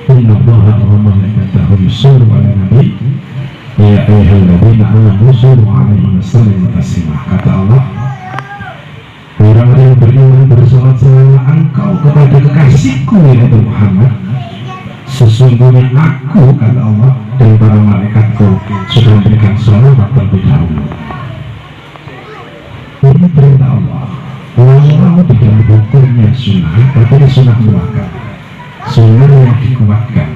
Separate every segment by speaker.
Speaker 1: Innallaha wa malaikatahu yusholluna 'alan nabi ya ayyuhalladzina amanu shollu 'alaihi wa sallimu taslima. Kata Allah, orang-orang yang beriman bersolat-salatlah engkau kepada kekasihku yaitu Muhammad. Sesungguhnya aku, kata Allah, dan para malaikatku sudah memberikan sholawat terlebih dahulu. Ini perintah Allah. Walau di dalam hukumnya sunnah, tapi ini sunnah muakkad, sunnah yang dikuatkan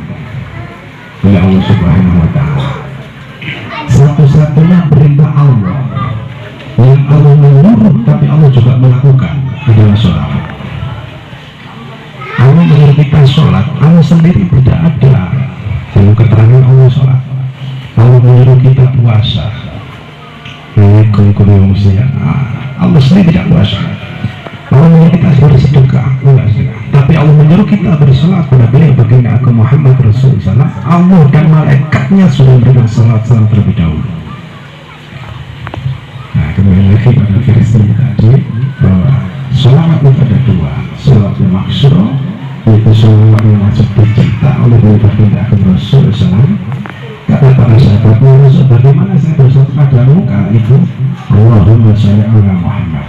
Speaker 1: oleh Allah Subhanahu wa Ta'ala. Satu-satunya perintah Allah yang Allah menyuruh tapi Allah juga melakukan adalah sholat. Allah menyuruh kita sholat, Allah sendiri tidak ada dalam keterangan Allah sholat. Allah menyuruh kita puasa, Allah sendiri tidak puasa. Allah menyuruh kita bersedekah, tapi Allah menyuruh kita bersolat kepada beliau baginda aku Muhammad Rasulullah. Allah dan malaikatnya sudah memberikan sholat terlebih dahulu. Nah, kembali lagi pada versi tadi bahwa sholawat itu ada dua, sholawat yang maksuro, yaitu sholawat yang wajib dicipta oleh baginda aku Rasulullah. Kata para sahabatnya, Rasul, bagaimana saya bersolat padamu? Kala itu, Allahumma sholli ala Muhammad.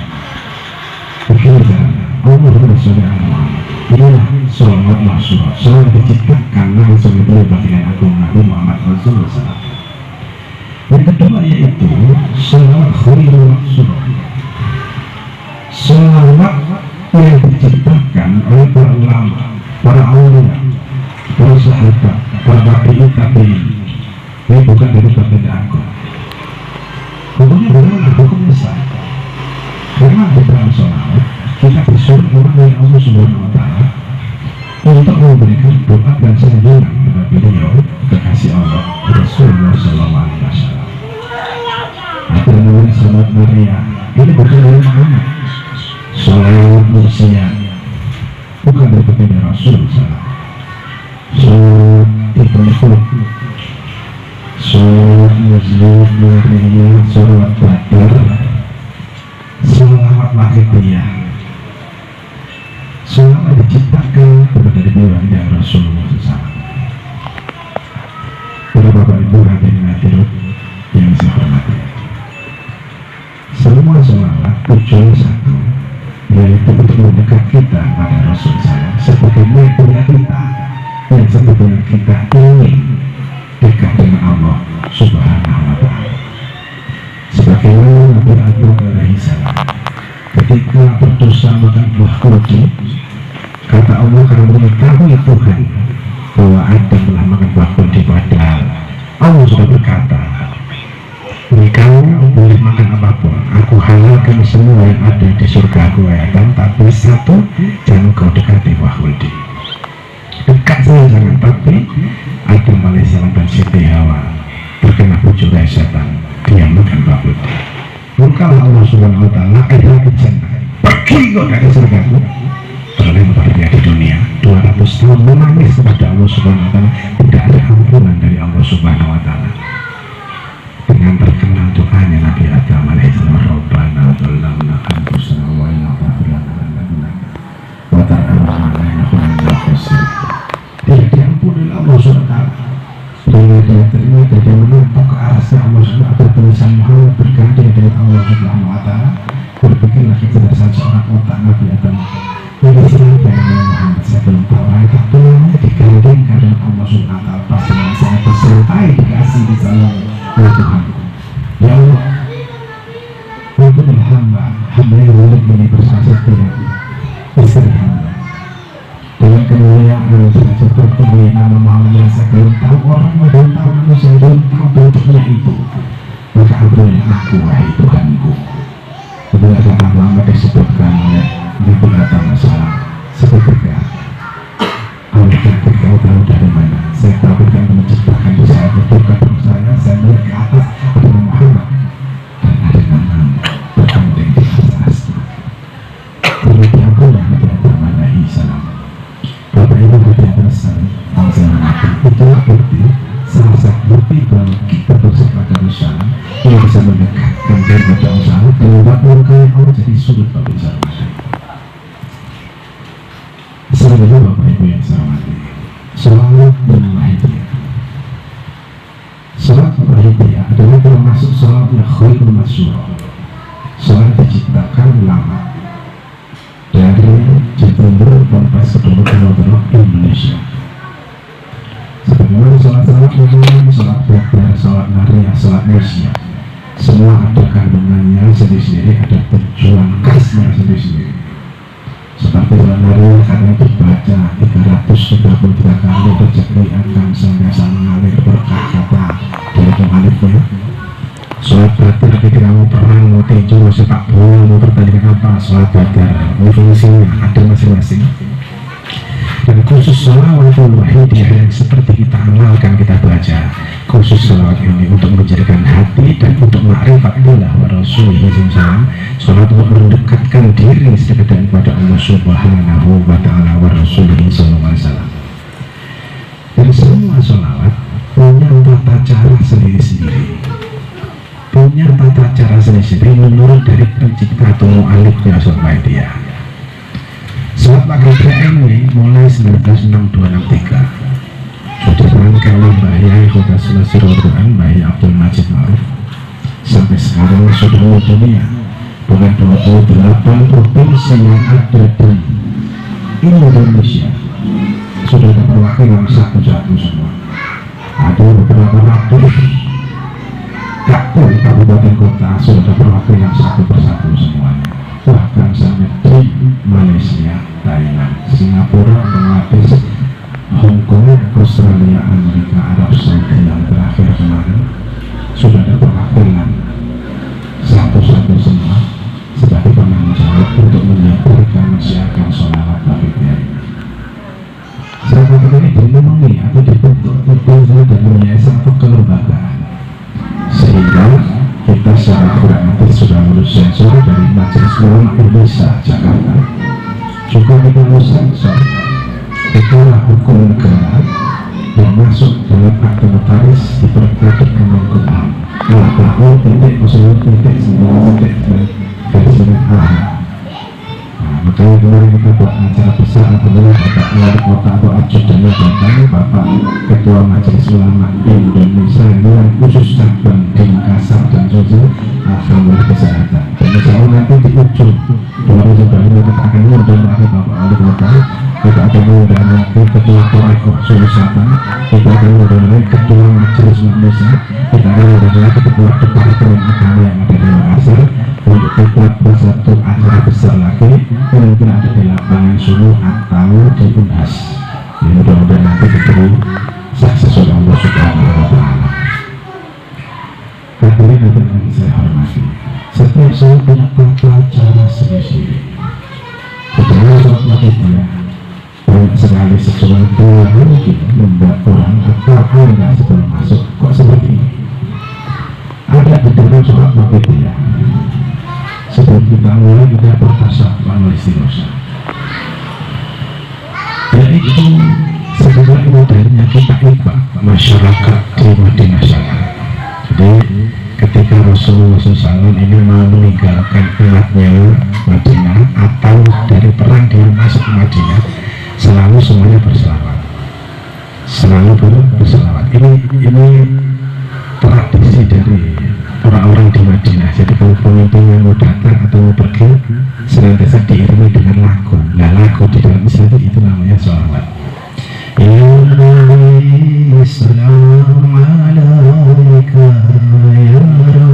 Speaker 1: Begini caranya, Allahumma sholli ala Muhammad. Inilah sholawat maksuro, sholawat diciptakan langsung oleh baginda aku Nabi Muhammad Rasulullah. Yang kedua yaitu sholawat khairul maksuro, sholawat yang diciptakan oleh para ulama, para aulia, para sahabat, para tabi'in. Ini bukan dari baginda aku. Hukumnya benar, hukumnya sah. Karena di dalam sholawat kita disuruh orang dari Allah Subhanahu wa Ta'ala untuk memberikan doa dan sanjungan kepada beliau kekasih Allah Rasulullah Sallallahu Alaihi Wasallam. Ada namanya sholawat Maria, ini bukan dari Muhammad. Sholawat Mursia bukan dari baginda Rasulullah. Sholawat Ibnu, sholawat Muslim, Maria, sholawat Badar, sholawat Maghribiah, sholawat diciptakan kepada baginda Rasulullah SAW. Para bapak ibu hadirin hadirat yang saya hormati, semua sholawat tujuan satu, yaitu untuk mendekat kita pada Rasul saya sebagai metode kita yang sebetulnya kita ingin dekat dengan Allah Subhanahu wa Ta'ala. Sebagaimana Nabi Adam alaihi salam ketika berdosa makan buah kurdi, kata Allah karena mengetahui Tuhan bahwa Adam telah makan buah kurdi, padahal Allah sudah berkata, engkau boleh makan apapun, aku halalkan semua yang ada di surga aku Adam, tapi satu, jangan kau dekati buah kurdi. Dekat saja jangan, tapi Adam alaihissalam dan Siti Hawa terkena bujuran setan, dia makan buah kurdi. Maka Allah Subhanahu wa Ta'ala adalah jannah, pergi kau dari surgaku. Terlempar dia di dunia 200 tahun menangis kepada Allah Subhanahu wa Ta'ala, tidak ada ampunan dari Allah Subhanahu wa Ta'ala. Dengan terkenal doanya Nabi Adam alaihissalam, Rabbana zalamna anfusana wa in lam taghfir lana wa tarhamna lanakunanna minal khasirin. Tidak diampuni oleh Allah Subhanahu wa Ta'ala. Dia terima dari menunjuk ke arasnya Allah Subhanahu wa Ta'ala. Tulisan Muhammad berganti dari Allah Subhanahu wa Ta'ala. Berpikirlah kecerdasan seorang otak Nabi Adam. Ini siapa yang Muhammad, saya belum tahu. Itu tulangnya digandingkan dengan Allah Subhanahu wa Ta'ala. Pasti saya bersertai dikasih di sana oleh Tuhan. Ya Allah, untuk hamba yang boleh ini bersaksi dengan istri hamba dengan kemuliaan yang seperti nama Muhammad yang saya belum tahu, orang belum tahu, manusia belum tahu bentuknya itu. Maka ampunlah aku wahai Tuhanku. Kemudian ada nama disebutkan oleh Nabi Adam masalah seketika Allah takut kau tahu dari mana. Saya tahu kan menciptakan di saat itu kata saya melihat ke atas adalah Muhammad dan ada nama berkandeng di atas. Kemudian pula Nabi Adam alaihi salam. Bapak Ibu hadirin besar bangsa mati, itulah bukti, salah satu bukti bahwa kita bersama pada Rasulullah yang bisa mendekatkan dari pada usaha dan membuat orang Allah jadi sudut bagi usaha. Selanjutnya Bapak Ibu yang saya hormati, selalu sholatnya khairul masyhur. Sholat diciptakan lama dari Jember sampai seluruh Pulau Indonesia. Sebagaimana sholat-sholat umum, sholat bakar, sholat nariah, sholat musya, semua ada kandungannya sendiri-sendiri, ada tujuan khasnya sendiri-sendiri. Seperti sholat nariah karena dibaca 333 kali rezeki akan senantiasa mengalir berkah kata dari alifnya. Sholat bakar ketika mau perang, mau tinju, mau sepak bola, mau pertandingan apa, sholat bakar fungsinya ada masing-masing. Dan khusus sholawatul wahidiyah yang seperti kita amalkan, kita baca khusus sholawat ini untuk menjadikan hati dan untuk ma'rifatillah wa rasulih SAW. Sholat untuk mendekatkan diri sekedar kepada Allah Subhanahu wa ta'ala wa rasulih SAW. Dan semua sholawat punya tata cara sendiri-sendiri, punya tata cara sendiri-sendiri menurut dari pencipta atau mu'alifnya sholat wahidiyah. Sholat maghrib ini mulai 1962-63 sudah dirangkai oleh Mbah Yai Kota Selasirul Quran, Mbah Yai Abdul Majid Ma'ruf. Sampai sekarang sudah dunia dengan 28 provinsi yang ada di Indonesia sudah ada perwakilan satu-satu semua. Ada beberapa ratus kabupaten kota sudah ada perwakilan satu persatu semuanya. Bahkan sampai di Malaysia, Thailand, Singapura, Bangladesh, Hong Kong, Australia, Amerika, Arab Saudi yang terakhir kemarin sudah ada perwakilan satu-satu semua sebagai penanggung jawab untuk menyampaikan masyarakat sholawat wahidiyah. Sholawat ini dilindungi atau dibentuk dan yayasan atau kelembagaan, sehingga kita secara pragmatis sudah lulus sensor dari Majelis Ulama Indonesia Jakarta. Juga kita lulus sensor itulah hukum negara yang masuk dalam akte notaris diperkuat Kemenkumham. Tahun titik usul titik 9 titik versi A. Makanya kemarin kita buat acara besar adalah Bapak Wali Kota atau ajudannya datang, Bapak Ketua Majelis Ulama Indonesia yang khusus cabang di Makassar dan Sosial Alhamdulillah Kesehatan. Dan insya Allah nanti di ujung 2025 kita akan mengundang lagi Bapak Wali Kota, kita akan mengundang lagi Ketua Korekor Sulawesi, kita akan mengundang lagi Ketua Majelis Indonesia, kita akan mengundang lagi Ketua Departemen Agama yang ada di Makassar untuk kita bersatu acara besar lagi yang mungkin ada di lapangan Sulu atau di Unhas. Ya, mudah-mudahan nanti diberi sukses oleh Allah Subhanahu wa ta'ala. Hadirin yang saya hormati, setiap sholat punya tata cara sendiri-sendiri. Sebenarnya sholat wahidiyah banyak sekali sesuatu yang mungkin membuat orang atau enggak sebelum masuk kok seperti ini. Ada di dalam sholat wahidiyah. Sebelum kita mulai kita bertasyakuran istighosah. Yaitu sebenarnya modernnya kita ikut masyarakat di Madinah sana. Jadi ketika Rasulullah SAW ini mau meninggalkan umatnya Madinah atau dari perang dia masuk ke Madinah, selalu semuanya berselawat. Selalu berselawat. Ini tradisi dari orang-orang di Madinah. Jadi kalau pemimpin yang mau datang atau mau pergi senantiasa diiringi dengan lagu. Nah, lagu di dalam Islam itu namanya sholawat. Ya Nabi salam alaika ya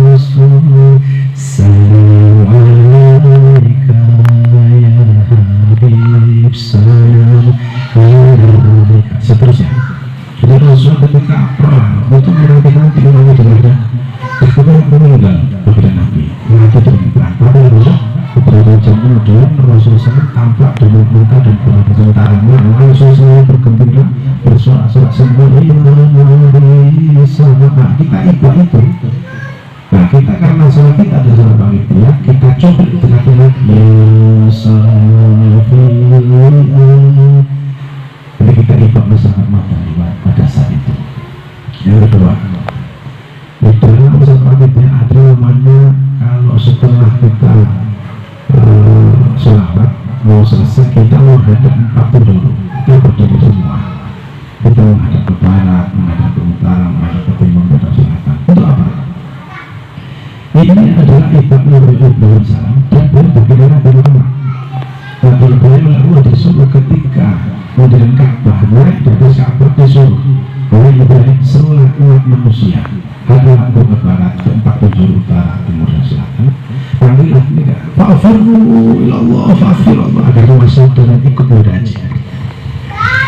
Speaker 1: Rasul salam alaika ya Habib salam alaika, seterusnya. Jadi Rasul ketika perang itu menanti-nanti orang di Madinah. Kemudian meninggal kepada Nabi, mati dengan perang. Tapi beberapa jam kemudian Rasulullah SAW tampak dengan muka dan tentaranya langsung semua bergembira, bersorak-sorak semua. Nah, kita ikut itu. Nah, kita karena sholat kita ada sholat wahidiyah, kita coba dengan jadi kita ikut bersama Madinah pada saat itu. Yang kedua, di dalam sholat wahidiyah ada namanya kalau setelah kita sholawat mau selesai kita menghadap 40 dulu, kita berdiri semua, kita menghadap ke barat, menghadap ke utara, menghadap ke timur, ke selatan. Untuk apa? modern Ka'bah, naik di atas Ka'bah disuruh oleh Ibrahim seluruh umat manusia hadap ke barat, ke 4 penjuru utara, timur dan selatan. Panggil mereka, fa'afiru ilallah, fa'afiru agar wasaudara ikut berhaji.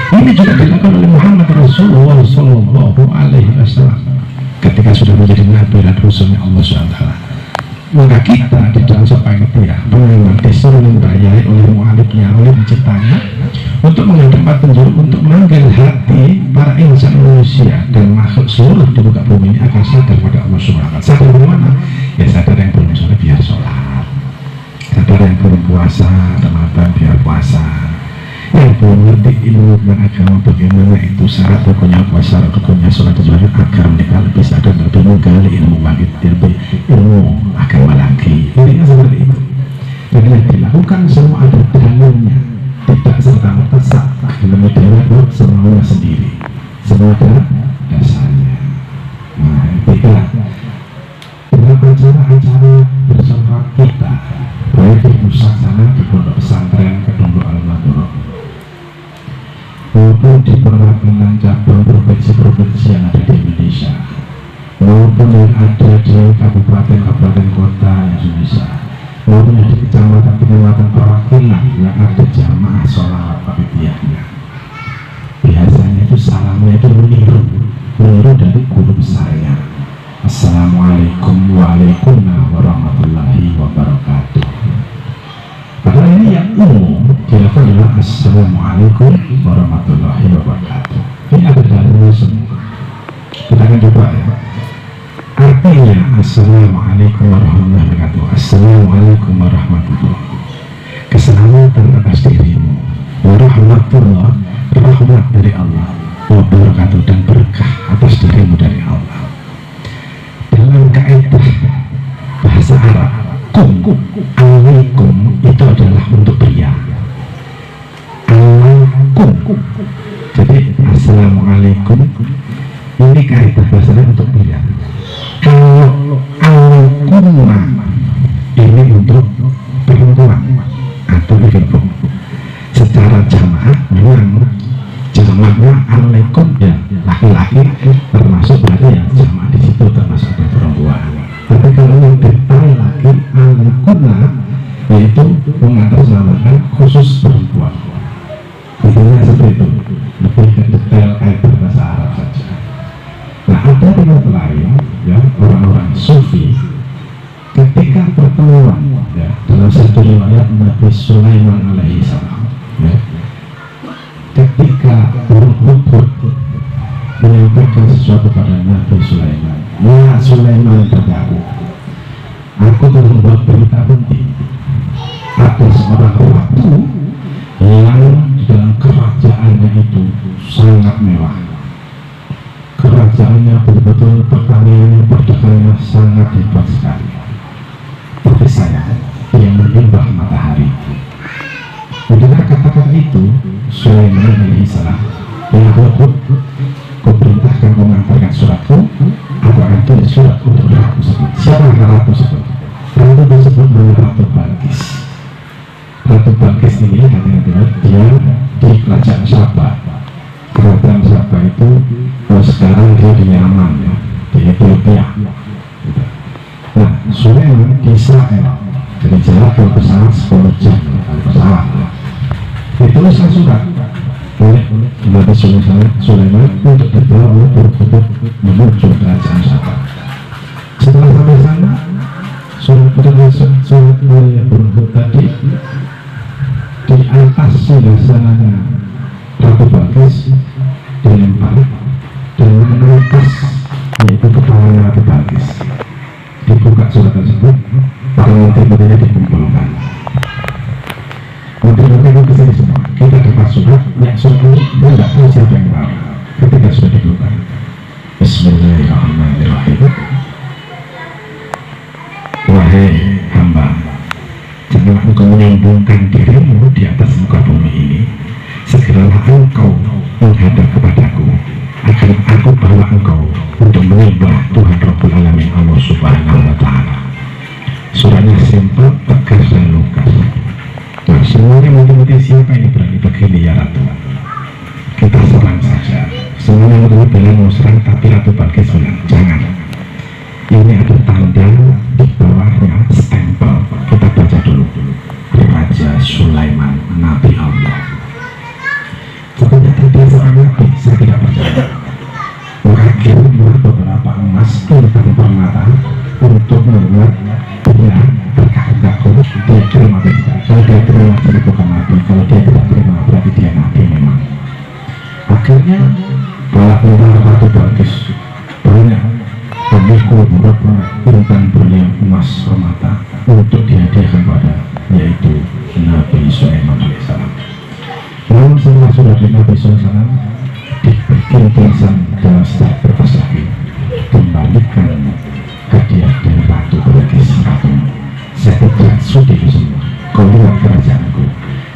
Speaker 1: Ini juga dilakukan oleh Muhammad Rasulullah Sallallahu Alaihi Wasallam ketika sudah menjadi Nabi dan Rasulnya Allah SWT. Maka kita di dalam sepanjang itu ya memang disuruh membayar oleh mu'alifnya, oleh penciptanya untuk menghadap 4 penjuru, untuk memanggil hati para insan manusia dan makhluk seluruh di muka bumi ini akan sadar pada Allah SWT. Sadar bagaimana? Ya sadar yang belum sholat biar sholat, sadar yang belum puasa Ramadan biar puasa, yang belum ngerti ilmu dan agama bagaimana itu syarat rukunnya puasa, rukunnya sholat dan agar mereka lebih sadar, lebih menggali ilmu lagi, lebih ilmu agama lagi. Intinya seperti itu. Jadi yang dilakukan semua ada dalilnya, tidak serta-merta sak ilmu dewa semuanya sendiri, semua ada dasarnya. Nah itulah dalam acara-acara bersama kita, baik di pusat sana, di pondok pesantren, di pondok al-madurah, maupun di perwakilan cabang provinsi-provinsi yang ada di Indonesia, maupun yang ada di kabupaten-kabupaten kota yang Indonesia, maupun yang di kecamatan-kecamatan perwakilan yang ada jamaah sholawat panitia-nya. Biasanya itu salamnya itu meniru dari guru besarnya. Assalamualaikum warahmatullahi wabarakatuh. Padahal ini yang umum dilakukan adalah Assalamualaikum warahmatullahi wabarakatuh. Ini ada dalilnya semua. Kita akan coba ya. Artinya Assalamualaikum warahmatullahi wabarakatuh. Assalamualaikum warahmatullahi. Keselamatan atas dirimu. Warahmatullah, rahmat dari Allah. Wabarakatuh, dan berkah atas dirimu dari Allah. Dalam kaidah bahasa Arab, alaikum itu adalah untuk pria. Alaikum. Jadi assalamualaikum ini kaidah bahasa Arab untuk pria. Kalau alaikum ini untuk perempuan atau ibu. Secara jamaah memang jamaahnya alaikum ya laki-laki, termasuk berarti ya jamaah di situ termasuk ada perempuan. Tapi kalau yang detail lagi alaikumna yaitu mengatasnamakan khusus perempuan. Intinya seperti itu, lebih ke detail kayak bahasa Arab saja. Nah ada riwayat lain ya, orang-orang sufi ketika pertemuan ya, dalam satu riwayat Nabi Sulaiman alaihissalam ya, ketika burung hudhud menyampaikan sesuatu pada Nabi Sulaiman, ya Sulaiman berkata, aku telah membuat berita penting. Ada seorang ratu yang di dalam kerajaannya itu sangat mewah. Kerajaannya betul-betul pertaniannya, perdagangannya sangat hebat sekali. Tapi saya yang menyembah matahari. Mendengar kata-kata itu, Sulaiman alaihissalam, ya Hudhud, kau perintahkan kau mengantarkan suratku, aku akan tulis surat untuk ratu tersebut. Siapa ratu tersebut? Ratu tersebut adalah Ratu Balqis. Ratu Balqis ini hati-hati dia di kerajaan Sabah. Kerajaan Sabah itu sekarang dia di Yaman ya, di Ethiopia. Nah, Sulaiman di Israel. Jadi jarak ke pesawat 10 jam kalau pesawat ya. Ditulislah surat oleh Nabi Sulaiman untuk dibawa oleh Hudhud menuju kerajaan Sabah. Setelah sampai sana, surat oleh Hudhud tadi di atas singgasananya Ratu Balqis dilempar dan mengelupas yaitu kepala Ratu Balqis. Dibuka surat tersebut, para menteri-menterinya dikumpulkan. Menteri-menteri ke sini semua. Kita dapat surat, yang surat ini dia tidak tahu siapa yang bawa. Ketika sudah dibuka, Bismillahirrahmanirrahim. Wahai hamba, janganlah engkau menyombongkan dirimu di atas muka bumi ini. Segeralah engkau menghadap kepadaku, agar aku bawa engkau untuk menyembah Tuhan Rabbul Alamin Allah Subhanahu wa Ta'ala. Suratnya simpel, tegas dan lugas. Nah, semuanya mungkin siapa ini berani begini ya Ratu? serang, tapi Ratu Balkis bilang jangan. Ini ada tanda di bawahnya, stempel. Kita baca dulu. Raja Sulaiman, Nabi Allah. Ternyata dia seorang nabi, saya tidak percaya. Orang kirim beberapa emas intan permata untuk membuat dia berkah-berkah. Dia terima tidak. Kalau dia terima, jadi bukan nabi. Kalau dia tidak terima, berarti dia nabi memang. Akhirnya para Ratu Balkis banyak pemikul beberapa intan berlian emas permata untuk dihadiahkan pada yaitu Nabi Sulaiman alaihissalam. Lalu setelah sudah di Nabi Sulaiman dibikin tulisan dalam sejarah kertas lagi, kembalikan hadiah dari Ratu Balkis ratu. Saya tidak sudi semua. Kau lihat kerajaanku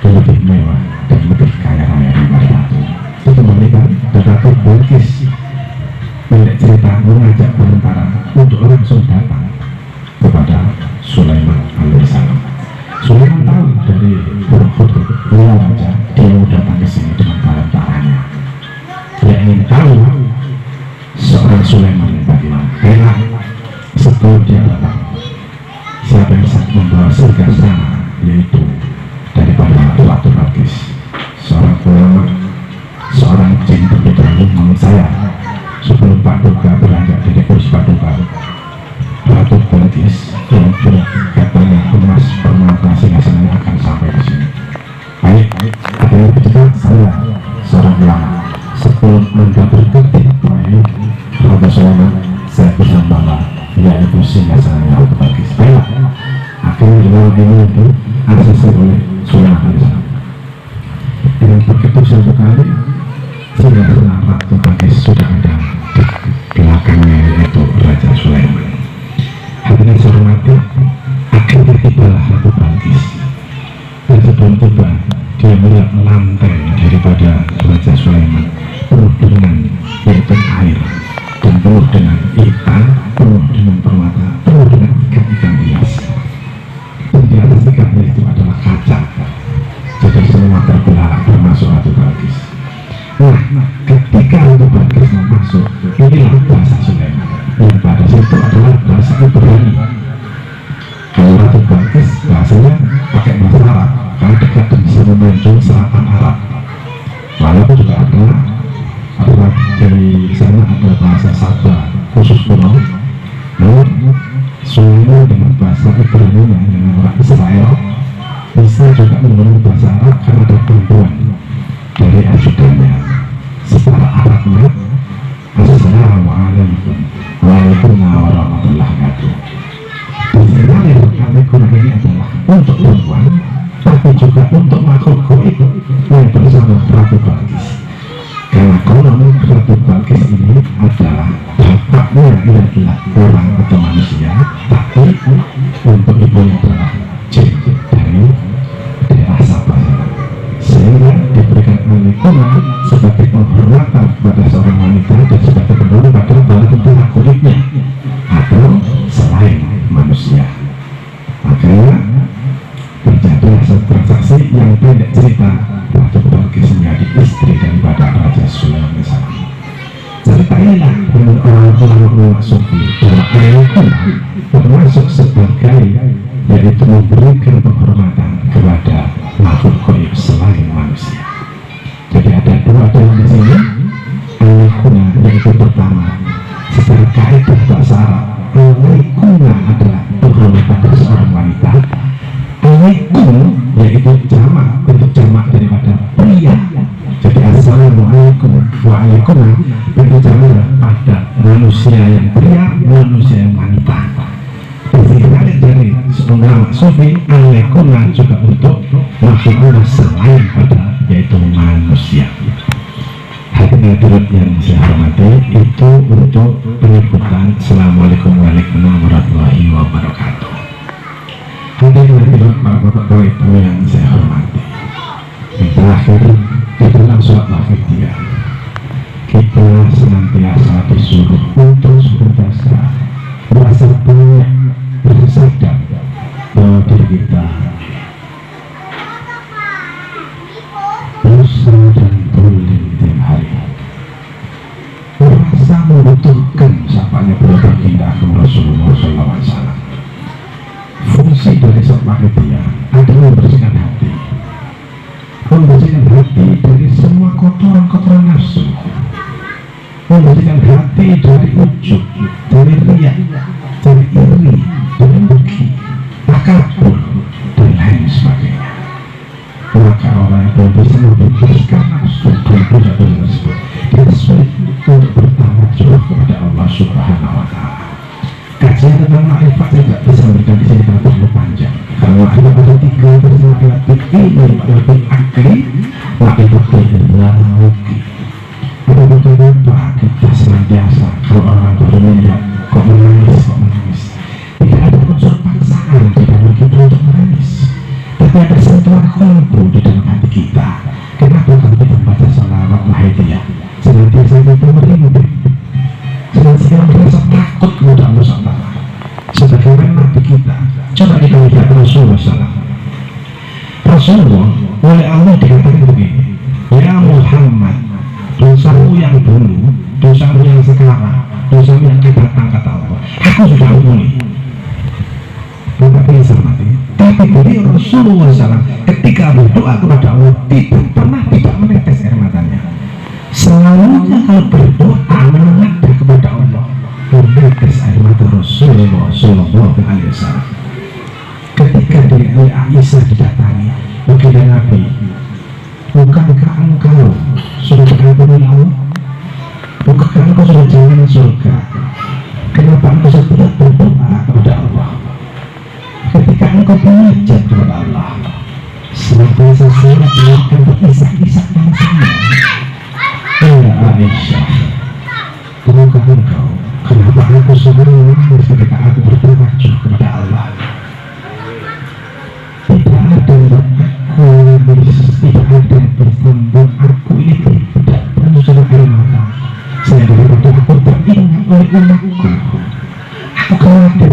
Speaker 1: lebih mewah dan lebih kaya raya daripada ratu. Itu kembalikan. Dan Ratu Balkis milik cerita mengajak tentara untuk langsung datang kepada Sulaiman alaihissalam. Sulaiman tahu dari Burkhudud, beliau raja, dia mau datang ke sini dengan para tentaranya. Dia ingin tahu seorang Sulaiman yang bagaimana. Karena setelah dia datang, siapa yang membawa surga sana, yaitu daripada Ratu Balkis, seorang ulama, seorang jin berpeterang menurut saya. Sebelum Pak Duka beranjak dari kursi Pak Duka, Ratu Balkis yang katanya emas permata singgasana akan sampai di sini. Baik, ada yang ketiga, saya seorang ulama. Sebelum Anda berkutik, baik Raja Sulaiman, saya bisa membawa yaitu singgasana Ratu Balkis. Baik, akhirnya dalam ini itu aksesi oleh Sulaiman alaihissalam. Dengan begitu satu kali singgasana Ratu Balkis sudah ada di belakangnya yaitu Raja Sulaiman. Hatinya hormati, akhirnya tibalah Ratu Balkis. Dan sebelum tiba, dia melihat lantai daripada Raja Sulaiman penuh dengan yaitu air dan penuh dengan ikan, penuh dengan permata, penuh dengan ikan-ikan hias. Dan di atas ikan itu adalah kaca. Jadi semua terbelah termasuk Ratu Balkis. Nah, ketika Ratu Balkis masuk, inilah bahasa Sulaiman. Yang pada situ adalah bahasa Ibrani. Kalau Ratu Balkis bahasanya pakai bahasa Arab. Kalau dekat dan bisa memuncul selatan Arab. Walaupun juga ada dari sana ada bahasa Sabah khusus kuno. Namun Sulaiman dengan bahasa Ibrani dengan orang Israel bisa juga menggunakan bahasa Arab karena ada bantuan dari ajudannya. Secara Arabnya, Assalamualaikum warahmatullahi wabarakatuh. Assalamualaikum ini adalah untuk perempuan, tapi juga untuk makhluk gaib yang bersama Ratu Balkis. Karena konon Ratu Balkis ini adalah bapaknya ia adalah orang atau manusia, tapi untuk ibunya adalah jin dari daerah Sabah. Sehingga diberikan alikuna sebagai penghormatan kepada seorang wanita dan sebagai pendahulu pada bala tentara kulitnya atau selain manusia. Makanya terjadilah satu transaksi yang pendek cerita, Ratu Balkis menjadi istri daripada Raja Sulaiman alaihissalam. Cerita inilah menurut orang-orang sufi bahwa alikuna termasuk sebagai yaitu memberikan penghormatan kepada makhluk gaib selain manusia. Jadi ada dua dalam di sini. Alikuna yaitu pertama, secara kaidah bahasa Arab, alikuna adalah penghormatan dari seorang wanita. Alikum yaitu jamak, bentuk jamak daripada pria. Jadi assalamualaikum waalaikumsalam bentuk jamak pada manusia yang pria, manusia yang wanita. Dikali dari ulama sufi, alikuna juga untuk makhluk selain pada yaitu manusia. Hadirin hadirat yang saya hormati, itu untuk penyebutan Assalamualaikum warahmatullahi wabarakatuh. Hadirin hadirat para bapak ibu yang saya hormati, yang terakhir di dalam surat Al-Fatihah kita senantiasa disuruh untuk senantiasa merasa banyak bersadar bahwa diri kita dosa dan dolim tiap hari, merasa saatnya beliau berpindah ke Rasulullah SAW. Fungsi dari seorang dia adalah membersihkan hati, membersihkan hati dari semua kotoran-kotoran nafsu, membersihkan hati dari ujub, dari riya, dari iri, dari dengki, takabur, dan lain sebagainya. Maka orang yang bisa membebaskan nafsu dari dosa-dosa tersebut, dia sulit untuk bertawajjuh kepada Allah Subhanahu wa Ta'ala. Kajian tentang ma'rifat saya tidak bisa memberikan di sini karena terlalu panjang. Karena ada 3 bersama ilmu akli, ma'rifat ilmu. Ada beberapa kita senantiasa kalau orang berminat kok menangis. Tidak ada unsur paksaan di dalam kita untuk menangis, tapi ada sentuhan kolbu di dalam hati kita. Kenapa kalau kita membaca salawat mahidiyah senantiasa kita merinding, senantiasa merasa takut kepada Allah SWT sebagaimana Nabi kita. Coba kita lihat Rasulullah SAW. Rasulullah oleh Allah dikatakan begini, ya Muhammad, dosamu yang dulu, dosamu yang sekarang, dosamu yang akan datang, kata Allah, aku sudah ampuni. Bukan bisa mati. Tapi beliau Rasulullah SAW ketika berdoa kepada Allah tidak pernah tidak menetes air matanya. Selalunya kalau berdoa menengadah kepada Allah menetes air mata Rasulullah SAW. Ketika dari Aisyah didatangi, begini Nabi, bukankah engkau sudah diampuni Allah? Bukankah engkau sudah jalan surga? Kenapa engkau tidak berdoa kepada Allah? Ketika engkau belajar kepada Allah, senantiasa surat mengeluarkan berisak-isak dan senang. Ya Aisyah, tahukah engkau kenapa aku selalu menangis ketika aku bertawajjuh kepada Allah? Tidak ada yang aku lebih, tidak ada yang bertambah aku ini tidak menunjukkan air mata. Saya daripada aku teringat oleh umatku, aku khawatir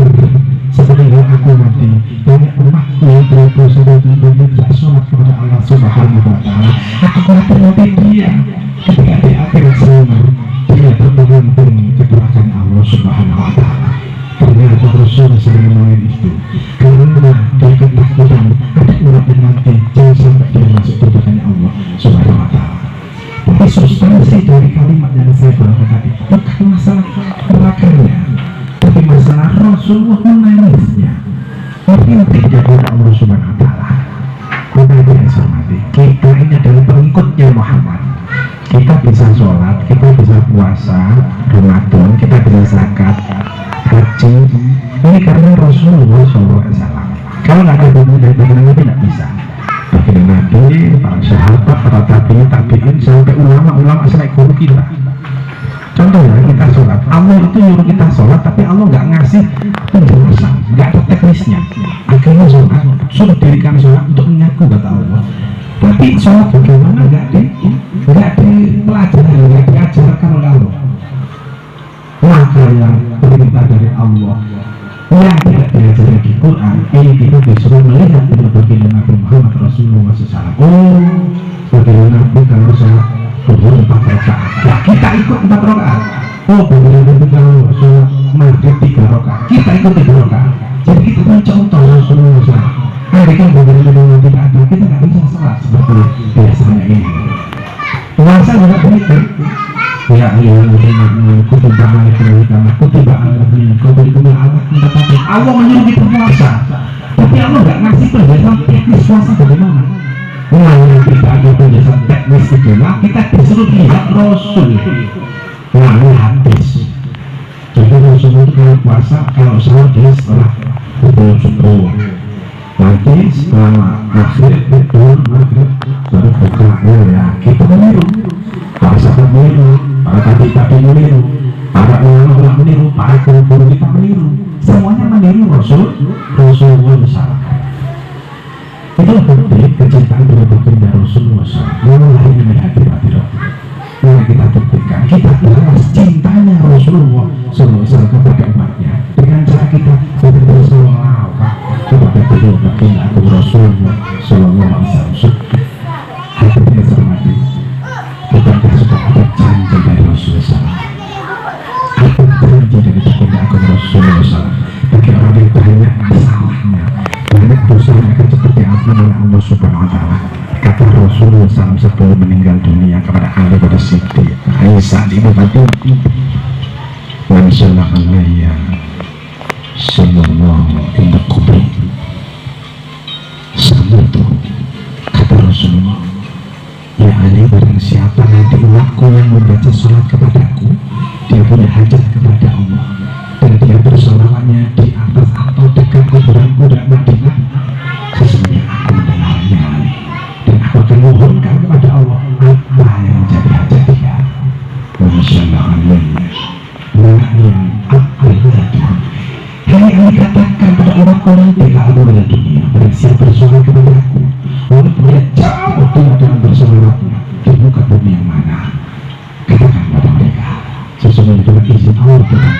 Speaker 1: sebenarnya aku mati banyak umatku yang berdosa dan tidak sholat kepada Allah Subhanahu wa Ta'ala. Aku khawatir mati dia ketika di akhir zaman dia bergantung kepada Allah Subhanahu wa Ta'ala. Ternyata Rasul sering ngomongin itu karena dia ketakutan ada umat yang nanti jangan sampai dia masuk kepada Allah Subhanahu wa Ta'ala. Tapi substansi dari kalimat yang saya bawakan tadi bukan masalah nerakanya, tapi masalah Rasulullah menangisnya merintih dari Allah Subhanahu wa Ta'ala. Kita bisa mati, kita ini adalah pengikutnya Muhammad. Kita bisa sholat, kita bisa puasa Ramadan, kita bisa zakat, haji. Ini karena Rasulullah SAW. Kalau nggak ada bumi dari Nabi tidak bisa. Bagi Nabi, para sahabat, para tabiin sampai ulama-ulama selain guru kita. Contohnya kita sholat, Allah itu nyuruh kita sholat, tapi Allah nggak ngasih penjelasan, nggak ada teknisnya. Akhirnya sholat, suruh dirikan sholat untuk mengaku kata Allah. Tapi sholat bagaimana nggak dipelajari, nggak diajarkan oleh Allah. Maka yang perintah dari Allah yang tidak diajari di Quran ini kita disuruh melihat bagaimana Nabi Muhammad Rasulullah SAW. Oh, bagaimana Nabi kalau sholat berbuat 4 rakaat, ya kita ikut 4 rakaat. Oh, bagaimana Nabi kalau sholat maghrib 3 rakaat, kita ikut 3 rakaat. Jadi kita mencontoh Rasulullah SAW. Andai kan bagaimana Nabi tidak ada, kita nggak bisa sholat seperti biasanya ini. Puasa juga begitu. Ya ayyuhalladzina kutiba alaikum Allah menyuruh kita puasa, tapi Allah nggak ngasih penjelasan teknis puasa bagaimana. Nah, kita ada penjelasan teknis bagaimana, kita disuruh lihat Rasul. Nah, ini hadis. Jadi Rasul itu kalau puasa, kalau sholat dia setelah pukul 10. Nanti setelah maghrib baru buka. Ya kita meniru para sahabat meniru, para tabi meniru, para ulama meniru, para guru kita meniru, semuanya meniru Rasulullah SAW. Itu bukti kecintaan berbeda Rasulullah SAW. Mulai dari hati-hati mulai kita buktikan kita balas cintanya Rasulullah SAW kepada umatnya dengan cara kita betul-betul selawat kepada beliau baginda agung Rasulullah SAW. Hati kita cermati, kita sudah ada janji dari Rasulullah SAW. Ada janji dari saat itu tadi Mansalah alaiya sallallahu inda kubri sama itu kata Rasulullah, ya Ali, barang siapa nanti umatku yang membaca sholat kepadaku, dia punya hajat kepada Allah dan dia bersolawatnya di atas atau dekat kuburanku dan Madinah, sesungguhnya aku mendengarnya Ali, dan aku akan mohonkan kepada Allah apa yang menjadi hajat dia. Masyaallah alaiya yang apa itu hanya yang dikatakan pada orang-orang tidak ada dalam dunia, barang siapa bersolat kepada aku walaupun dia jauh dalam bersolatnya di muka bumi yang mana, katakan pada mereka sesungguhnya dengan izin Allah berkata,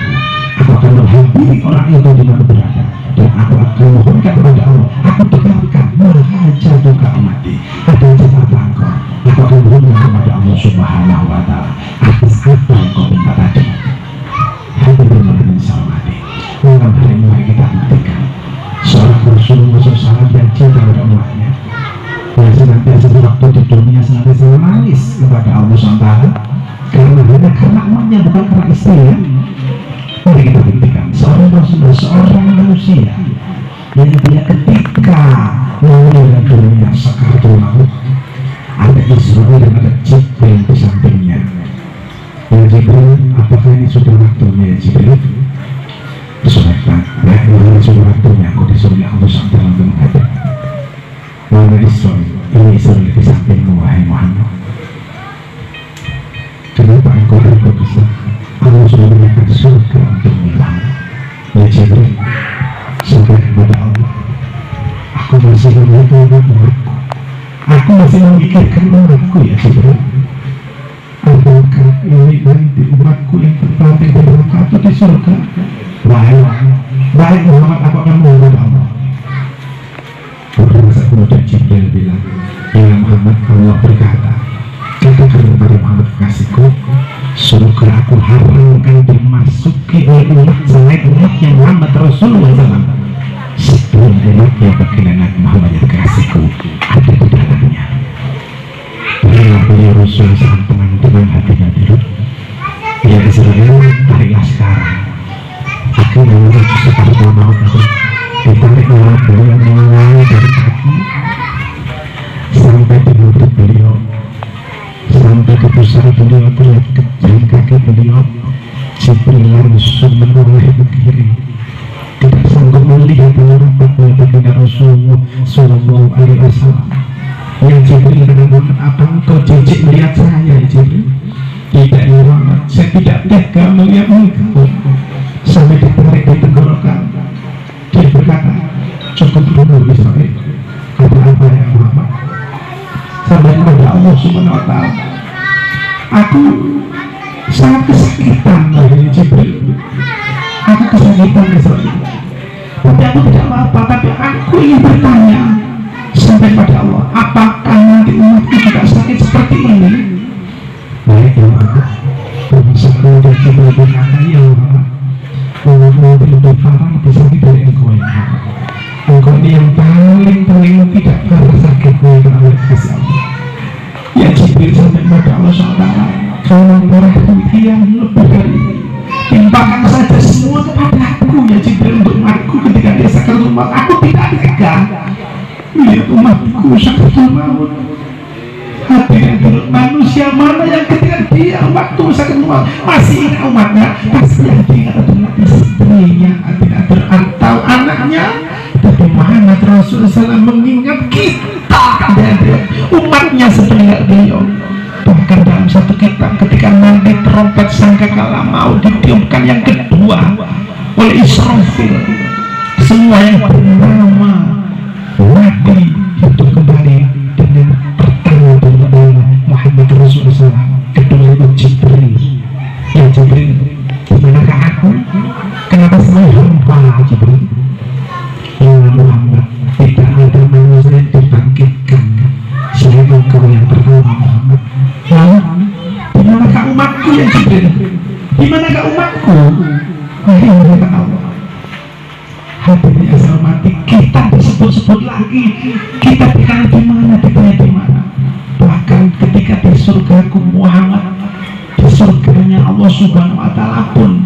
Speaker 1: aku akan menghampiri orang itu di mana berada dan aku akan mohonkan kepada Allah, aku dengarkan mahajat duka mati ada apa engkau, aku akan mohonkan kepada Allah subhanahu wa ta'ala atas apa yang kau minta tadi. Hadirin dan salawati, malam hari ini mari kita buktikan seorang Rasulullah SAW yang cinta kepada umatnya, yang senantiasa waktu di dunia senantiasa menangis kepada Allah SWT karena umatnya, bukan karena istrinya. Mari kita buktikan seorang Rasulullah, seorang manusia yang dia ketika meninggal dunia sakaratul maut, ada Israel dan ada Jibril di sampingnya. Ya Jibril, apakah ini sudah waktunya ya Jibril? Sudah, baik, ini sudah waktunya aku disuruh Allah SWT untuk menghadap. Mana Israel? Ini Israel di sampingmu wahai Muhammad. Kenapa engkau bisa? Allah sudah menyiapkan surga untuk milikmu. Ya Jibril, sampai kepada Allah, aku masih memikirkan umatku. Aku masih memikirkan umatku ya Jibril. Apakah ini nanti umatku yang terpilih berkat di surga? Baik Muhammad, aku akan mohon Allah. Kemudian Jibril bilang, ya Muhammad, Allah berkata, katakan kepada Muhammad kekasihku, surga aku haramkan dimasuki oleh umat selain umatnya Muhammad Rasulullah SAW sebelum umatnya baginda Nabi Muhammad yang kekasihku ada di dalamnya. Beliau Rasul saat dengan hatinya dulu, ya Israel, tariklah sekarang. Akhirnya menuju sekarang maut itu ditarik oleh beliau mulai dari kaki sampai di lutut beliau, sampai ke pusar beliau, terlihat kejang kaki beliau. Jibril langsung menoleh ke kiri, tidak sanggup melihat rapatnya baginda Rasulullah Sallallahu Alaihi Wasallam. Yang Jibril mengatakan, apa engkau jijik melihat saya Jibril? Tidak ya Muhammad, saya tidak tega melihat engkau. Sampai ditarik di tenggorokan, dia berkata, cukup dulu Israel, apa ya Muhammad? Sampai kepada Allah Subhanahu Wa Taala, aku sangat kesakitan dari Jibril, aku kesakitan Israel, tapi aku tidak apa-apa. Tapi aku ingin bertanya sampai pada Allah, apakah nanti umatku juga sakit seperti ini? Baik ya Muhammad. Kemudian Jibril berkata, ya Muhammad, umatmu lebih parah, lebih sakit dari engkau ya Muhammad. Engkau ini yang paling tidak parah sakitnya yang Allah kasih Allah. Ya Jibril, sampai kepada Allah SWT, kalau parah yang lebih dari ini, timpakan saja semua kepada aku ya Jibril untuk umatku ketika dia sakaratul maut. Aku tidak tega lihat umatku sakaratul maut. Hadirin manusia mana yang ketika dia waktu sakaratul maut masih ingat umatnya, pasti yang diingat adalah istrinya, tidak atau anaknya. Tapi Muhammad Rasulullah SAW mengingat kita dari umatnya sebenarnya beliau. Bahkan dalam satu kitab ketika nanti trompet sangkakala mau ditiupkan yang kedua oleh Israfil, semua yang bernama Nabi hidup kembali dengan pertama adalah Muhammad Rasulullah SAW, kedua itu Jibril. Ya Jibril, dimanakah aku? Kenapa semua hampa Jibril? Ya Muhammad, tidak ada manusia yang dibangkitkan selain engkau yang pertama Muhammad. Dimanakah umatku ya Jibril? Dimanakah umatku? Wahai Allah, hadirin asal mati, kita disebut-sebut lagi, kita ditanya di mana, ditanya di mana. Bahkan ketika di surgaku Muhammad, di surga Allah Subhanahu wa Ta'ala pun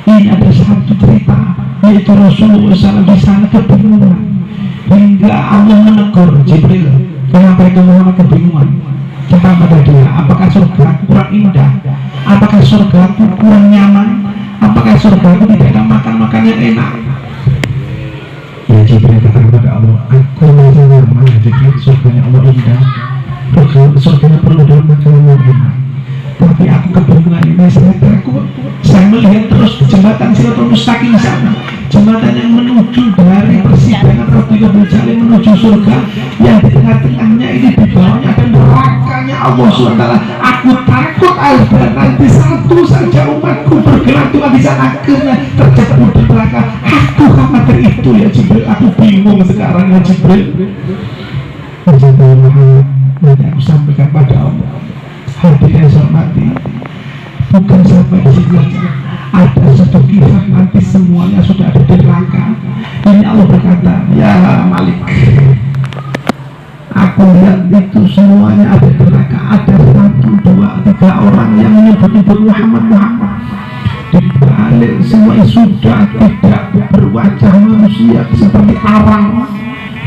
Speaker 1: ini ada satu cerita, yaitu Rasulullah SAW di sana kebingungan hingga Allah menegur Jibril, kenapa itu Muhammad kebingungan? Apa kata dia? Apakah surga kurang indah? Apakah surga kurang nyaman? Apakah surga tidak ada makan-makan yang enak? Ya Jibril kata kepada Allah, aku merasa nyaman, Jibril, surganya Allah indah, surganya perlu dalam makanan yang enak. Tapi aku kebingungan ini, saya takut. Saya melihat terus jembatan Siratul Mustaqim sana, jembatan yang menuju dari persidangan Rabbul Jalil menuju surga, yang di tengah-tengahnya ini di bawahnya ada nerakanya Allah SWT. Aku takut agar nanti satu saja umatku bergerak Tuhan di sana akhirnya terjebak di belakang. Aku khawatir itu ya Jibril. Aku bingung sekarang ya Jibril. Jadi Muhammad, nanti aku sampaikan pada Allah. Hadirin hormati, bukan sampai di sini saja. Ada satu kisah nanti semuanya sudah ada di neraka. Ini Allah berkata, ya Malik, aku lihat itu semuanya ada di neraka. Ada 1, 2, 3 orang yang menyebut-nyebut Muhammad. Di balik semua sudah tidak berwajah manusia seperti arang,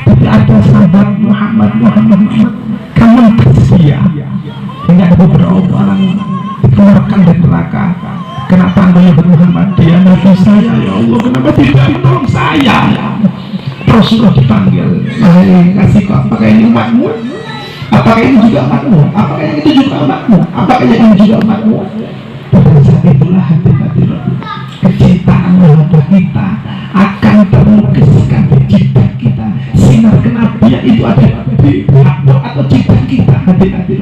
Speaker 1: tapi ada sahabat Muhammad. Kamu bersedia. Hingga ada beberapa orang dikeluarkan dari neraka. Kenapa anda menyebut Muhammad? Dia Nabi saya, ya Allah, kenapa tidak tolong saya? Rasulullah dipanggil, kasih kok, apakah ini umatmu? Apakah ini juga umatmu? Apakah yang itu juga umatmu? Apakah yang ini juga umatmu? Pada saat itulah hati-hati kecintaan kepada kita akan terlukiskan di jidat kita. Sinar kenabian itu ada di hati atau jidat kita. Hati-hati.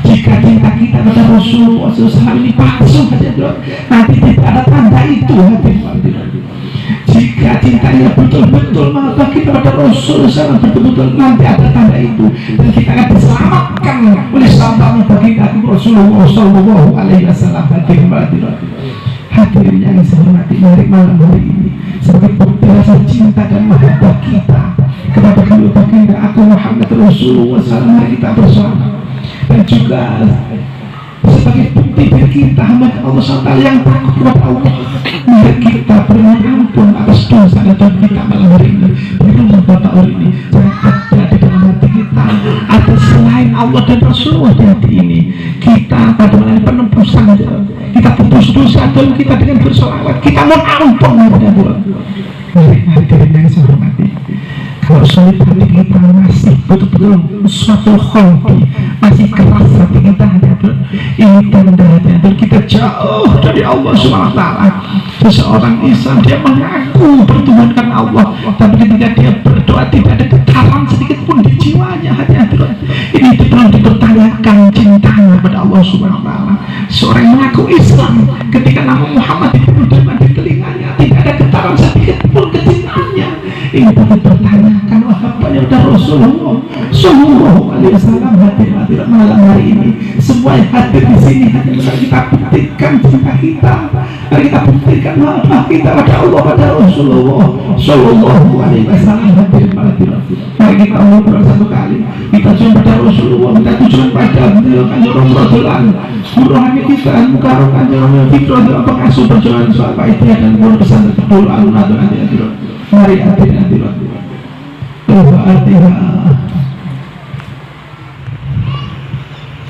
Speaker 1: Jika cinta kita pada Rasulullah SAW ini palsu, nanti tidak ada tanda itu. Hati-hati. Jika cintanya betul-betul maka kita pada Rasul SAW betul-betul nanti ada tanda itu, dan kita akan diselamatkan oleh sahabat baginda Rasulullah SAW. Hadirin yang saya hormati, mari malam hari ini sebagai bukti rasa cinta dan mahabbah kita kepada kedua baginda aku Muhammad Rasulullah SAW, mari kita bersama. Dan juga sebagai bukti diri kita hamba Allah SWT yang takut kepada Allah, mari kita bermohon ampun atas dosa dan kita malam hari ini. Bermohon Bapak hari ini jangan ada di dalam hati kita ada selain Allah dan Rasulullah di hati ini. Kita pada malam penembusan, kita tebus dosa dan kita dengan bersolawat, kita mohon ampun kepada Allah. Mari hadirin yang saya hormati, kalau sulit hati kita masih betul-betul suatu hobi, masih keras hati kita, ini tanda hati kita jauh dari Allah SWT. Seseorang Islam dia mengaku bertuhankan Allah, tapi ketika dia berdoa tidak ada getaran sedikit pun di jiwanya. Hati-hati, ini belum dipertanyakan cintanya pada Allah SWT. Seorang yang mengaku Islam ketika nama Muhammad diperdengarkan di telinganya tidak ada getaran sedikit pun kecintaannya, ini perlu dipertanyakan. Wahapanya udah Rasulullah Sallallahu Alaihi Wasallam. Hadir malam hari ini semua yang hadir di sini, mari kita buktikan cinta kita, mari kita buktikan mahabbah kita pada Allah, pada Rasulullah Sallallahu Alaihi Wasallam. Mari kita ngobrol satu kali, kita tujuan pada Rasulullah, kita tujuan pada kanjeng Rasulullah, rohani kita, mukarram kanjeng Fitro, pengasuh perjuangan soal Baitiyah dan pun pesan terpul alun-alun. Mari hati-hati.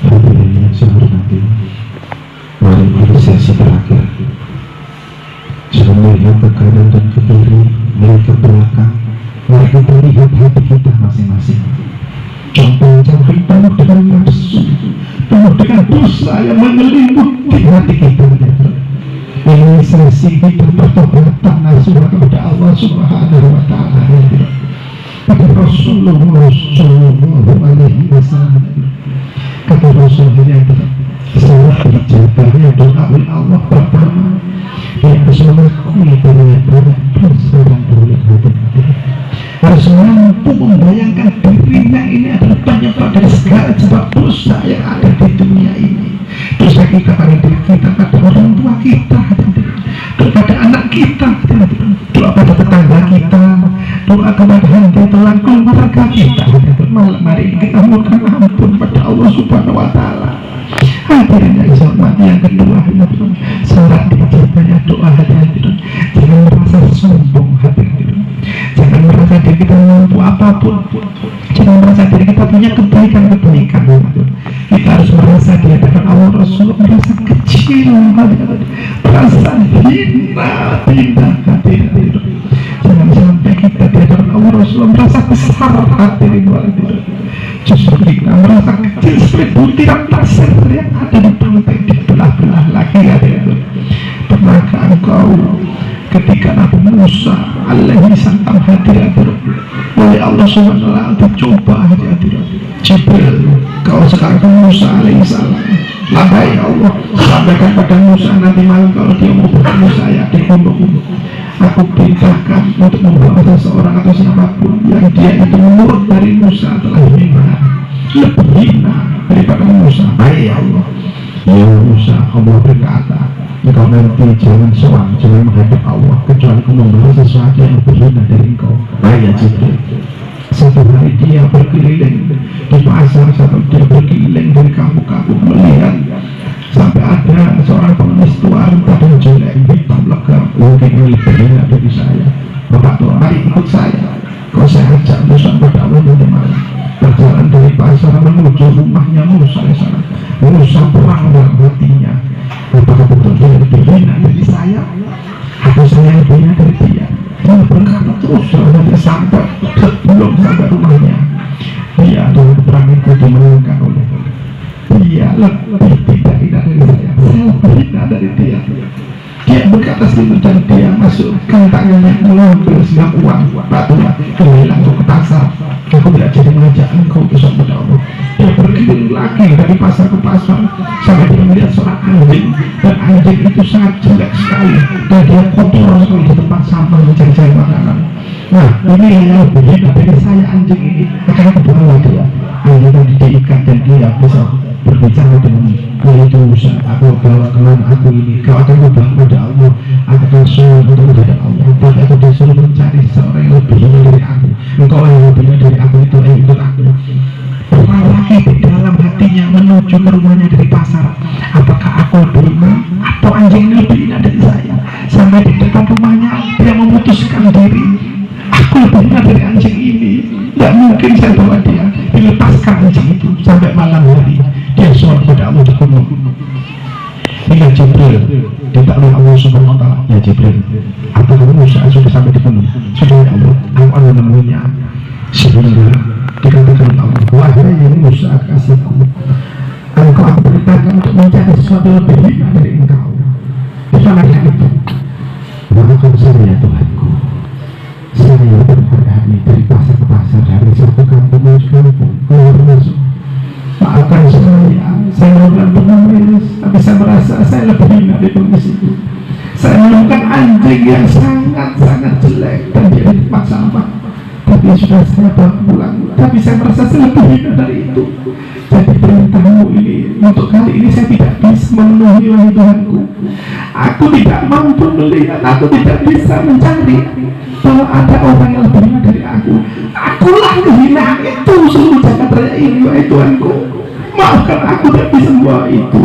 Speaker 1: Hadirin yang saya hormati, mari pada sesi terakhir jangan melihat ke kanan dan ke kiri, melihat ke belakang, mari kita lihat hati kita masing-masing. Camping-camping penuh dengan nafsu, penuh dengan dosa yang menyelimuti hati kita. Ini sesi kita bertobat nasuha kepada Allah Subhanahu wa Ta'ala. Kata Rasulullah Sallallahu Alaihi Wasallam, kata Rasulullah, setelah dijabahnya doa oleh Allah pertama, dia harus mengakui bahwa dosa dan dosa hati-hati, harus mampu membayangkan dirinya ini adalah penyebab dari segala sebab dosa yang ada di dunia ini. Dosa kita pada diri kita, pada orang tua kita, kepada anak kita, doa pada tetangga kita, doa kepada hamba Tuhan keluarga kita. Malam hari ini kita mohon ampun pada Allah Subhanahu wa Ta'ala. Hadirin yang hormati, yang kedua, syarat dijabahnya doa hati-hati. Jangan merasa sombong hati-hati. Jangan merasa diri kita mampu apapun. Jangan merasa diri kita punya kebaikan-kebaikan. Kita harus merasa di hadapan Allah Rasul, merasa kecil, merasa hina, hati-hati. Jangan sampai kita di hadapan Allah Rasul merasa besar hati. Justru kita merasa kecil seperti butiran pasir yang ada di pantai, di belah-belah lagi hati-hati. Pernahkah engkau ketika Nabi Musa alaihi salam hadir oleh Allah Subhanahu wa taala dicoba hadir Jibril, kau sekarang Musa alaihi salam, wahai Allah, sampaikan pada Musa nanti malam kalau dia mau bertemu saya di gunung, aku perintahkan untuk membawa seseorang atau siapapun yang dia itu menurut dari Musa telah hina, lebih hina daripada Musa. Baik Allah. Ya Musa, Allah berkata, engkau nanti jangan soal, jangan menghadap Allah kecuali kau membawa sesuatu yang lebih hina dari engkau. Baik ya Jibril. Satu hari dia berkeliling di pasar, satu dia berkeliling dari kampung-kampung melihat sampai ada seorang pengemis tua pada jelek hitam legam, mungkin ini lebih hina dari saya. Bapak tua, mari ikut saya. Kau saya ajak Musa pada Allah nanti malam. Berjalan dari pasar menuju rumahnya Musa sana. Musa perang dalam hatinya. Apakah betul dia lebih hina dari saya? Atau saya lebih hina dari dia? Dia berkata terus sampai belum sampai rumahnya. Dia dalam perang itu dimenangkan oleh dia lebih tidak hina dari saya. Saya lebih hina dari dia. Dia berkata segitu dan dia masukkan tangannya mengambil segala uang batu hilang ke pasar. Aku tidak jadi mengajak engkau besok pada Allah. Dia berkeliling lagi dari pasar ke pasar sampai dia melihat seorang anjing, dan anjing itu sangat jelek sekali dan dia kotor sekali di tempat sampah mencari-cari makanan. Nah, ini yang lebih hina dari saya anjing ini. Maka aku bawa dia. Anjing tadi diikat dan dia bisa berbicara dengan itu Musa, aku bawa kemana aku ini, kau akan membawa pada Allah, aku disuruh untuk menghadap Allah, dan aku disuruh mencari seorang yang lebih hina dari aku. Engkau yang lebih hina dari aku itu, ikut aku. Pernah lagi di dalam hatinya menuju ke rumahnya dari pasar, apakah aku lebih hina atau anjing ini lebih hina dari saya? Sampai di depan rumahnya dia memutuskan diri, aku lebih hina dari anjing ini, tidak mungkin saya bawa dia. Dilepaskan anjing itu sampai malam hari dia sholat kepada Allah di gunung. Hingga Jibril diminta oleh Allah Subhanahu wa taala, ya Jibril, apakah Musa sudah sampai di gunung? Sudah ya Allah, aku akan menemuinya. Sehingga dikatakan Allah, wahai Musa kasihku, engkau aku perintahkan untuk mencari sesuatu yang lebih hina dari engkau. Itu anaknya itu. Maka saya ya Tuhanku, saya berhari dari pasar ke pasar, dari satu kampung menuju kampung, keluar masuk. Maafkan saya melakukan pengemis, tapi saya merasa saya lebih hina dari pengemis itu. Saya menemukan anjing yang sangat-sangat jelek dan dia di tempat sampah, tapi sudah saya bawa pulang, tapi saya merasa saya lebih hina dari itu. Jadi perintahmu ini untuk kali ini saya tidak bisa memenuhi, wahai Tuhanku. Aku tidak mampu melihat, aku tidak bisa mencari bahwa ada orang yang lebih hina dari aku. Akulah kehinaan itu seluruh jagat raya ini, wahai Tuhanku. Maafkan aku tidak bisa membawa itu.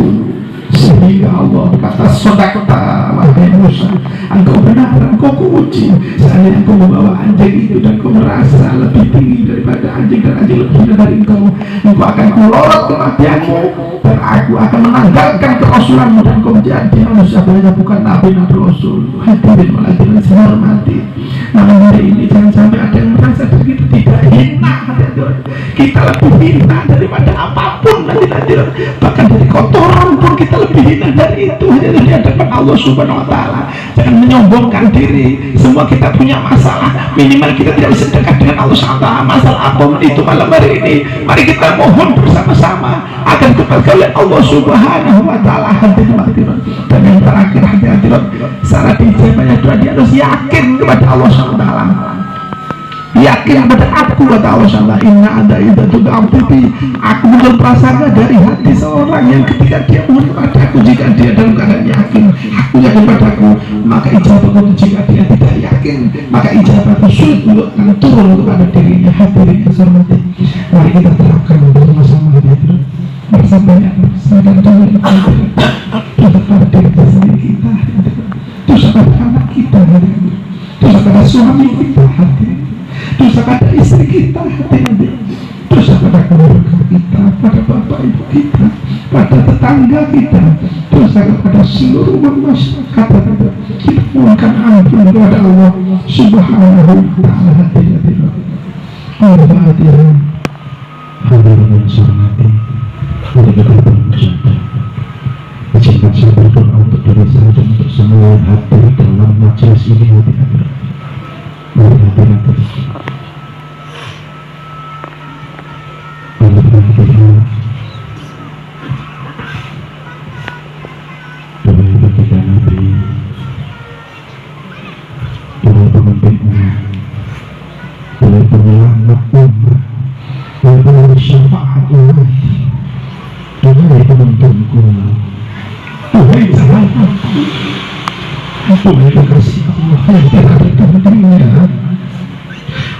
Speaker 1: Sehingga Allah berkata, sodakta wahai Musa, engkau benar, engkau kuuji. Seandainya engkau membawa anjing itu dan engkau merasa lebih tinggi daripada anjing dan anjing lebih hina dari engkau, engkau akan kulorot kematianmu dan aku akan menanggalkan kerasulanmu dan engkau menjadi manusia banyak, bukan nabi dan rasul. Hadirin malaikat saya hormati, namun hari ini jangan sampai ada yang merasa diri kita tidak hina. Kita lebih hina daripada apapun nanti, bahkan dari kotoran pun kita lebih hina dari itu. Jadi di hadapan Allah Subhanahu wa taala jangan menyombongkan diri. Semua kita punya masalah, minimal kita tidak bisa dekat dengan Allah Subhanahu wa taala. Masalah apa itu malam hari ini? Mari kita mohon bersama-sama akan kepada oleh Allah Subhanahu wa taala. Dan yang terakhir, hati-hati syarat ijabahnya doa, dia harus yakin kepada Allah Subhanahu wa taala. Yakin pada aku, kata Allah SWT, inna ada itu abdi, aku menurut prasangka dari hati seorang yang ketika dia menurut padaku, jika dia dalam keadaan yakin aku yakin padaku, maka ijabahku. Jika dia tidak yakin, maka ijabahku sulit untuk turun kepada dirinya. Hadirin hormati, mari kita terapkan bersama-sama hadirin bersama-sama dan dengan kita pada diri kita sendiri. suami kita hati, dosa pada istri kita hati, dosa pada keluarga kita, pada bapak ibu kita, pada tetangga kita, dosa kepada seluruh masyarakat. Kita mohonkan ampun kepada Allah Subhanahu wa Ta'ala. Hadirin yang saya hormati, mari kita bersyukur. Izinkan saya berdoa untuk diri saya dan untuk semua yang hadir dalam majelis ini. Mari hadirin terus. Doa baginda Nabi, doa pemimpin umat, doa penyelamat umat, doa penyelamat syafaat umat, doa penuntunku, doa sahabatku, doa kekasih Allah yang tidak ada tandingnya.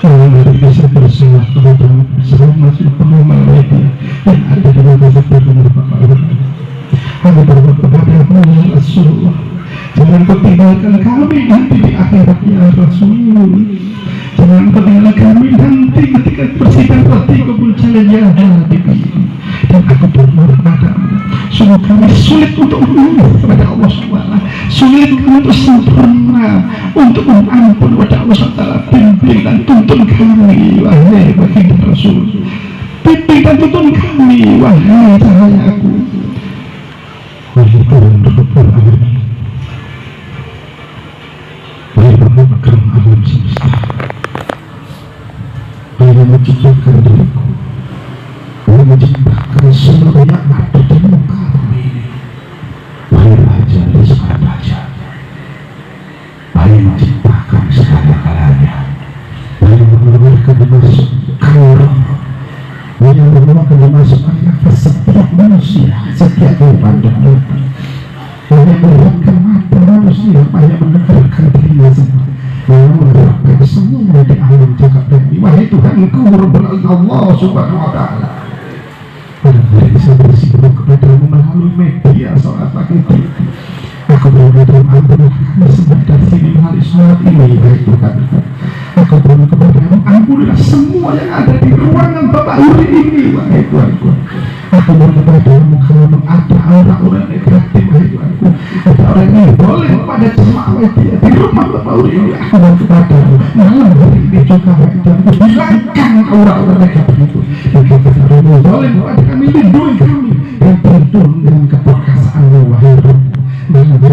Speaker 1: Mari bisa bersolat kepada selama pengumuman media yang ada di bawah beberapa orang. Kami berdoa kepada Rasulullah, jangan kau tinggalkan kami nanti di akhirat ya Rasul. Jangan kau tinggalkan kami nanti ketika persidangan roti kubul jalan ya Habibie. Dan aku berdoa kepadamu, sungguh kami sulit untuk menunggu kepada Allah SWT, sulit untuk sempurna, untuk mengampun kepada Allah SWT. Bimbing dan tuntun kami wahai baginda Rasul, bimbing dan tuntun kami wahai cahayaku. Wahai Tuhan Rabbul Alamin, wahai Pemakaran alam semesta, wahai yang menciptakan diriku, wahai menciptakan seluruh yang ada di muka bumi ini, wahai Raja di segala raja, wahai menciptakan segala-galanya, wahai yang mengeluarkan dimasukkan roh, wahai yang mengeluarkan dimasukkan nafas setiap manusia, setiap hewan dan mata, wahai yang mengeluarkan mata manusia, wahai yang mendengarkan telinga semua, wahai yang menggerakkan semua di alam jagat ini, wahai Tuhanku Rabbul Allah Subhanahu wa Ta'ala. Mari saya bersyukur kepadamu melalui media sholat pagi ini. Aku berdoa dalam ampun kami semua dari sini melalui sholat ini, wahai Tuhan. Aku berdoa kepadamu, ampunilah semua yang ada di ruangan Bapak Uri ini, wahai Tuhanku. Aku berdoa kepadamu, kalau ada orang-orang negatif, wahai Tuhanku, ada orang yang boleh pada jemaah media di rumah Bapak Uri ini, aku berdoa kepadamu malam hari ini juga, wahai Tuhanku, hilangkan orang-orang negatif itu. Dan kita boleh kepada kami, lindungi kami dan tuntun dengan keperkasaanmu, wahai Rabb. Wahai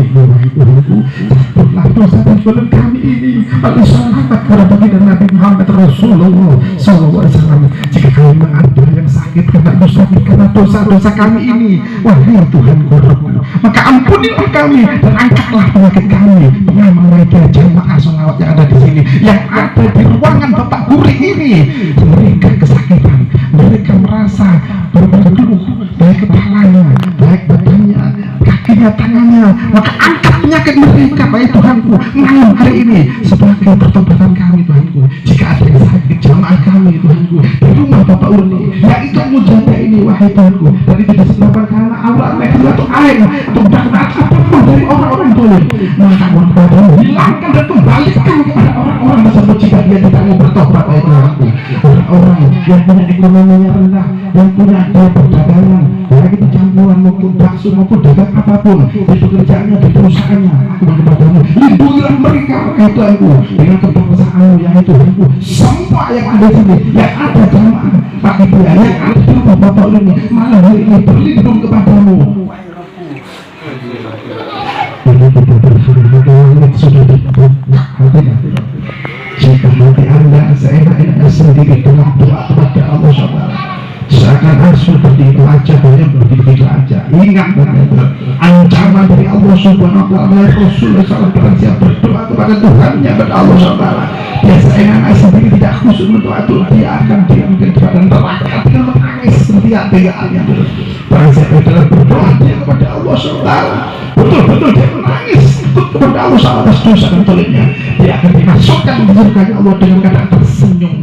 Speaker 1: Tuhanku, jatuhlah dosa dan dosa kami ini, bagi sahabat kepada baginda Nabi Muhammad Rasulullah SAW. Jika kami mengadu yang sakit karena dosa-dosa kami ini, wahai Tuhanku Rabbku, maka ampunilah kami dan angkatlah penyakit kami. Pengamal media jamaah sholawat yang ada di sini, yang ada di ruangan Bapak Guri ini, mereka kesakitan, mereka merasa bergeluh, baik kepalanya, baik badannya, kakinya, tangannya, maka angkat penyakit mereka, baik Tuhanku, malam hari ini sebagai pertobatan kami, Tuhanku. Jika ada yang sakit jamaah kami, Tuhanku, di rumah Bapak Uni, yang itu mujadah ini, wahai Tuhanku, dan itu disebabkan karena Allah mereka atau air atau darah apapun dari orang-orang boleh, maka kepadamu hilangkan dan kembalikan kepada orang-orang tersebut jika dia tidak mau bertobat, wahai Tuhanku. Orang-orang yang punya ekonominya rendah, yang punya daya perdagangan, baik itu campuran maupun bakso maupun dagang apapun, di pekerjaannya, di perusahaannya, aku kepadamu, lindungilah mereka, wahai Tuhanku, dengan keberkasaanmu, yang itu Tuhanku. Semua yang ada di sini, yang ada jamaah pagi dia, yang ada di rumah Bapak ini, malam hari ini berlindung kepadamu. Ini kita bersyukur sudah dibuka hatinya. Jika hati Anda seenak-enaknya sendiri dengan doa kepada Allah SWT, seakan seperti itu aja, banyak begitu aja. Ingat ancaman dari Allah Subhanahu wa Ta'ala, Rasulullah SAW bersiap berdoa kepada Tuhannya, kepada Allah SWT. Dia seenaknya sendiri tidak khusus berdoa itu, dia akan diamkan di badan neraka dengan menangis setiap-tiapnya. Barang siapa dalam berdoa dia kepada Allah SWT, betul-betul dia menangis kepada Allah SWT atas dosa dan toleknya, dia akan dimasukkan ke surga Allah dengan keadaan tersenyum.